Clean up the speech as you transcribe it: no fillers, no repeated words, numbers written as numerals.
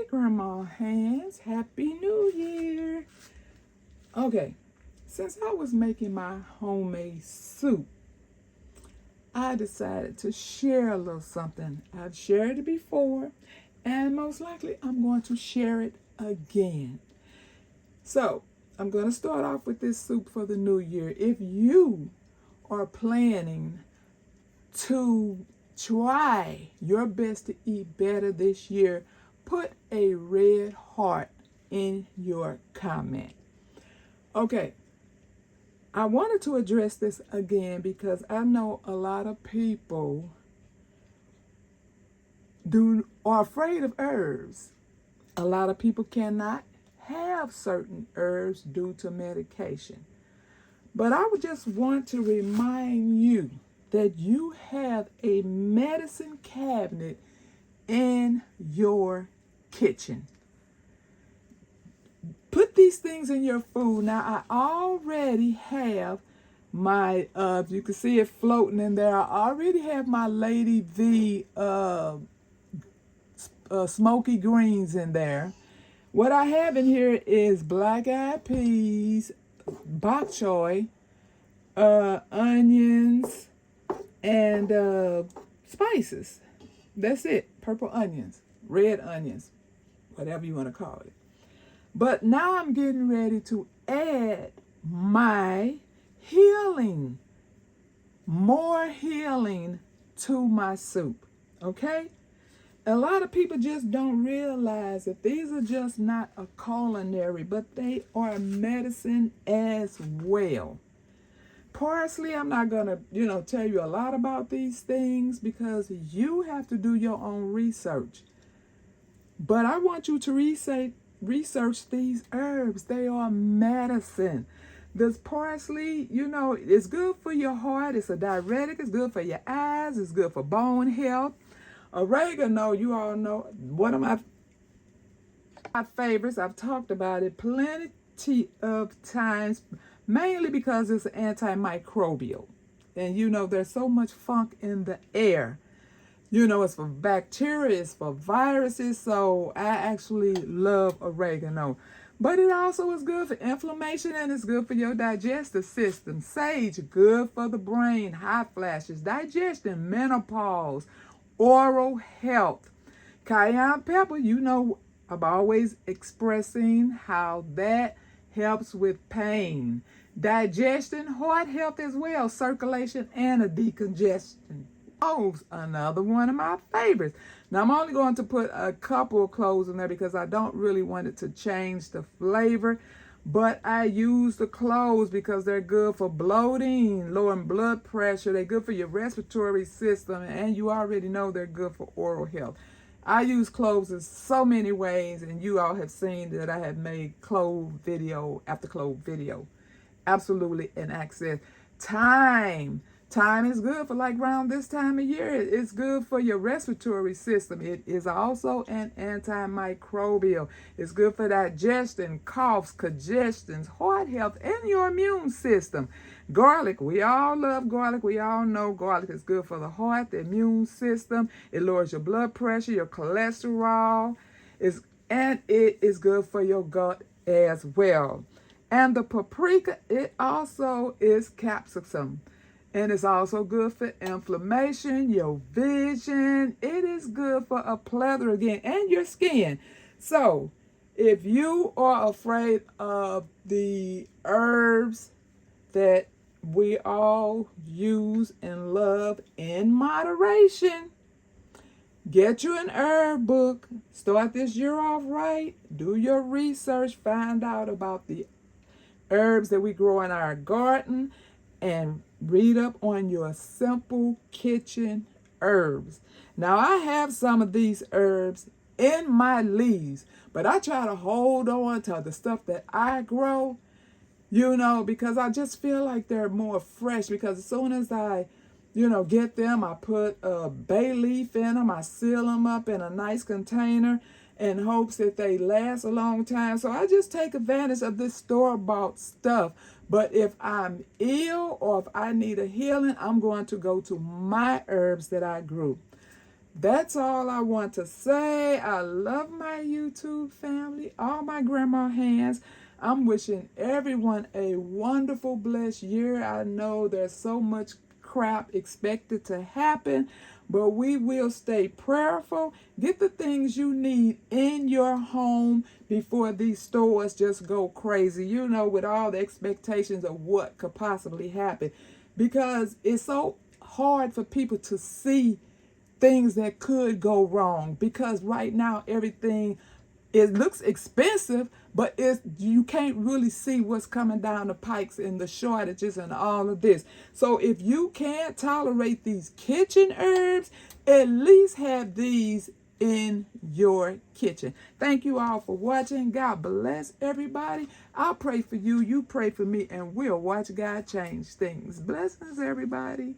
Grandma Hands. Happy New Year. Okay, since I was making my homemade soup, I decided to share a little something. I've shared it before, and most likely I'm going to share it again. So, I'm going to start off with this soup for the new year. If you are planning to try your best to eat better this year, put a red heart in your comment. Okay, I wanted to address this again because I know a lot of people are afraid of herbs. A lot of people cannot have certain herbs due to medication. But I would just want to remind you that you have a medicine cabinet in your kitchen. Put these things in your food. Now, I already have my, you can see it floating in there. I already have my Lady V smoky greens in there. What I have in here is black eyed peas, bok choy, onions, and spices. That's it. Purple onions, red onions, whatever you want to call it. But now I'm getting ready to add my healing, more healing to my soup. Okay? A lot of people just don't realize that these are just not a culinary, but they are medicine as well. Parsley, I'm not going to, tell you a lot about these things because you have to do your own research. But I want you to research these herbs. They are medicine. This parsley, it's good for your heart. It's a diuretic. It's good for your eyes. It's good for bone health. Oregano, you all know, one of my favorites. I've talked about it plenty of times, mainly because it's antimicrobial. And there's so much funk in the air. It's for bacteria, it's for viruses, so I actually love oregano. But it also is good for inflammation and it's good for your digestive system. Sage, good for the brain, hot flashes, digestion, menopause, oral health. Cayenne pepper, I'm always expressing how that helps with pain, digestion, heart health as well, circulation, and a decongestion. Cloves, another one of my favorites. Now I'm only going to put a couple of cloves in there because I don't really want it to change the flavor. But I use the cloves because they're good for bloating, lowering blood pressure. They're good for your respiratory system, and you already know they're good for oral health. I use cloves in so many ways, and you all have seen that I have made clove video after clove video. Absolutely an access. Thyme. Thyme is good for like around this time of year. It's good for your respiratory system. It is also an antimicrobial. It's good for digestion, coughs, congestions, heart health, and your immune system. Garlic. We all love garlic. We all know garlic is good for the heart, the immune system. It lowers your blood pressure, your cholesterol. And it is good for your gut as well. And the paprika, it also is capsicum. And it's also good for inflammation, your vision. It is good for a plethora again, and your skin. So, if you are afraid of the herbs that we all use and love in moderation, get you an herb book. Start this year off right. Do your research. Find out about the herbs that we grow in our garden and read up on your simple kitchen herbs. Now, I have some of these herbs in my leaves, but I try to hold on to the stuff that I grow, because I just feel like they're more fresh. Because as soon as I, get them, I put a bay leaf in them, I seal them up in a nice container in hopes that they last a long time. So I just take advantage of this store-bought stuff. But if I'm ill or if I need a healing, I'm going to go to my herbs that I grew. That's all I want to say. I love my YouTube family, all my grandma hands. I'm wishing everyone a wonderful, blessed year. I know there's so much crap expected to happen, but we will stay prayerful. Get the things you need in your home before these stores just go crazy, you know, with all the expectations of what could possibly happen. Because it's so hard for people to see things that could go wrong, because right now everything, it looks expensive, but it's, you can't really see what's coming down the pikes and the shortages and all of this. So if you can't tolerate these kitchen herbs, at least have these in your kitchen. Thank you all for watching. God bless everybody. I'll pray for you, you pray for me, and we'll watch God change things. Blessings, everybody.